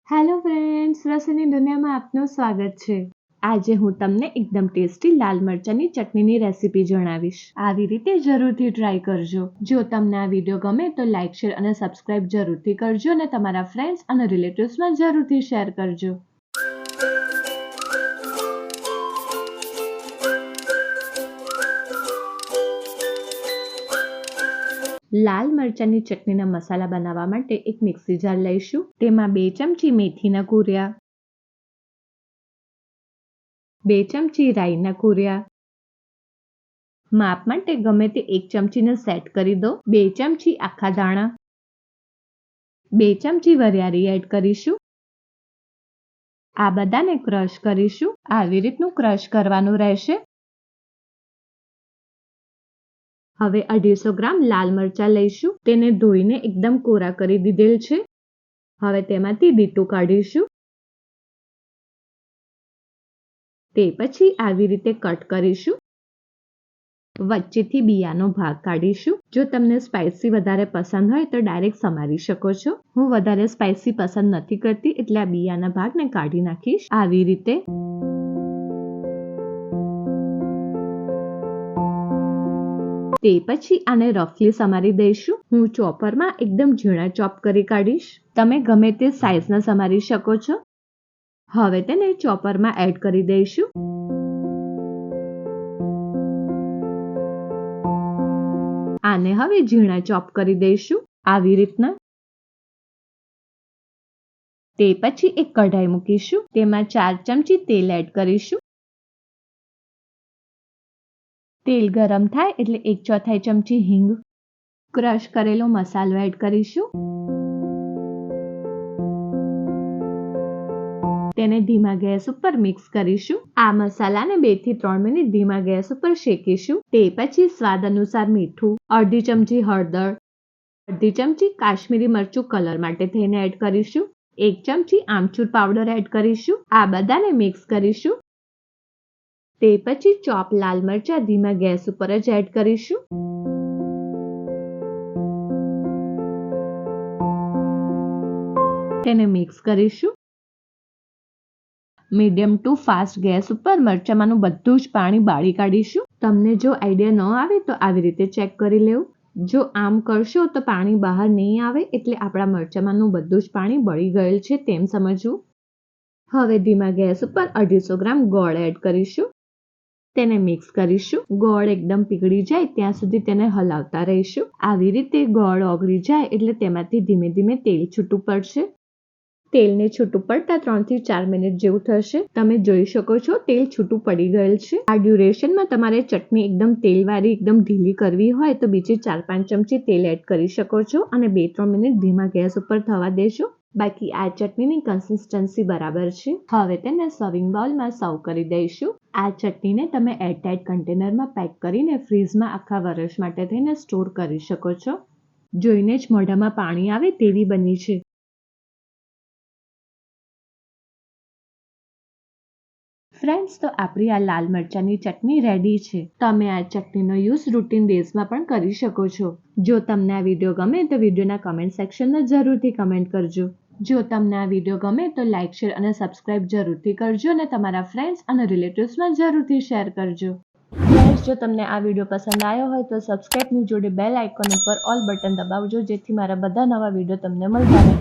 Hello friends, રસોઈની દુનિયામાં આપનું સ્વાગત છે. આજે હું તમને એકદમ ટેસ્ટી લાલ મરચાંની ચટણીની રેસીપી જણાવીશ. આવી રીતે જરૂરથી ટ્રાય કરજો. જો તમને આ વિડીયો ગમે તો લાઇક, શેર અને સબસ્ક્રાઇબ જરૂરથી કરજો અને તમારા ફ્રેન્ડ્સ અને રિલેટિવ્સમાં જરૂરથી શેર કરજો. લાલ મરચાંની ચટણીના મસાલા બનાવવા માટે એક મિક્સી જાર લઈશું. તેમાં 2 ચમચી મેથીના કૂર્યા, 2 ચમચી રાઈના કૂર્યા, માપ માટે ગમે તે 1 ચમચીને સેટ કરી દો. 2 ચમચી આખા દાણા, 2 ચમચી વરિયાળી એડ કરીશું. આ બધાને ક્રશ કરીશું. આવી રીતનું ક્રશ કરવાનું રહેશે. હવે 250 ગ્રામ લાલ મરચાં લઈશું. તેને ધોઈને એકદમ કોરા કરી દીધેલ છે. હવે તેમાંથી બીટું કાઢીશું. તે પછી આવી રીતે કટ કરીશું. વચ્ચેથી બિયાનો ભાગ કાઢીશું. જો તમને સ્પાઇસી વધારે પસંદ હોય તો ડાયરેક્ટ સમારી શકો છો. હું વધારે સ્પાઇસી પસંદ નથી કરતી એટલે આ બિયાના ભાગને કાઢી નાખીશ. આવી રીતે તે પછી આને રફલી સમારી દઈશું. હું ચોપરમાં એકદમ ઝીણા ચોપ કરી કાઢીશ. તમે ગમે તે સાઈઝના સમારી શકો છો. હવે તેને ચોપરમાં એડ કરી દઈશું. આને હવે ઝીણા ચોપ કરી દઈશું. આવી રીતના. તે પછી એક કઢાઈ મૂકીશું. તેમાં 4 ચમચી તેલ એડ કરીશું. તેલ ગરમ થાય એટલે 1/4 ચમચી હિંગ, ક્રશ કરેલો મસાલો એડ કરીશું. તેને ધીમા ગેસ ઉપર મિક્સ કરીશું. આ મસાલાને 2 થી 3 મિનિટ ધીમા ગેસ ઉપર શેકીશું. તે પછી સ્વાદ અનુસાર મીઠું, અડધી ચમચી હળદર, અડધી ચમચી કાશ્મીરી મરચું કલર માટે થઈને એડ કરીશું. 1 ચમચી આમચૂર પાવડર એડ કરીશું. આ બધાને મિક્સ કરીશું. તે પછી ચોપ લાલ મરચાં ધીમા ગેસ ઉપર જ એડ કરીશું. તેને મિક્સ કરીશું. મીડિયમ ટુ ફાસ્ટ ગેસ ઉપર મરચાંમાંનું બધું જ પાણી બાળી કાઢીશું. તમને જો આઈડિયા ન આવે તો આવી રીતે ચેક કરી લેવું. જો આમ કરશો તો પાણી બહાર નહીં આવે એટલે આપણા મરચાંમાંનું બધું જ પાણી બળી ગયેલ છે તેમ સમજવું. હવે ધીમા ગેસ ઉપર 250 ગ્રામ ગોળ એડ કરીશું. તેને મિક્સ કરીશું. ગોળ એકદમ પીગળી જાય ત્યાં સુધી તેને હલાવતા રહીશું. આવી રીતે ગોળ ઓગળી જાય એટલે તેમાંથી ધીમે ધીમે તેલ છૂટું પડશે. તેલને છૂટું પડતા 3 થી 4 મિનિટ જેવું થશે. તમે જોઈ શકો છો તેલ છૂટું પડી ગયેલ છે. આ ડ્યુરેશનમાં તમારે ચટણી એકદમ તેલવાળી એકદમ ઢીલી કરવી હોય તો બીજી 4-5 ચમચી તેલ એડ કરી શકો છો અને 2-3 મિનિટ ધીમા ગેસ ઉપર થવા દેશો. બાકી આ ચટણીની કન્સિસ્ટન્સી બરાબર છે. હવે તેને સર્વિંગ બાઉલમાં સર્વ કરી દઈશું. આ ચટણીને તમે એરટાઇટ કન્ટેનરમાં પેક કરીને ફ્રીઝમાં આખા વર્ષ માટે થઈને સ્ટોર કરી શકો છો. જોઈને જ મોઢામાં પાણી આવે તેવી બની છે. ફ્રેન્ડ્સ, તો આપણી આ લાલ મરચાંની ચટણી રેડી છે. તમે આ ચટણીનો યુઝ રૂટીન ડેઝમાં પણ કરી શકો છો. જો તમને આ વિડીયો ગમે તો વિડીયોના કમેન્ટ સેક્શનમાં જરૂરથી કમેન્ટ કરજો. જો તમને આ વિડીયો ગમે તો લાઇક, શેર અને સબસ્ક્રાઇબ જરૂરથી કરજો અને તમારા ફ્રેન્ડ્સ અને રિલેટિવ્સમાં જરૂરથી શેર કરજો. ફ્રેન્ડ્સ, જો તમને આ વિડીયો પસંદ આવ્યો હોય તો સબસ્ક્રાઇબની જોડે બેલ આઇકોન ઉપર ઓલ બટન દબાવજો જેથી મારા બધા નવા વિડીયો તમને મળતા રહે.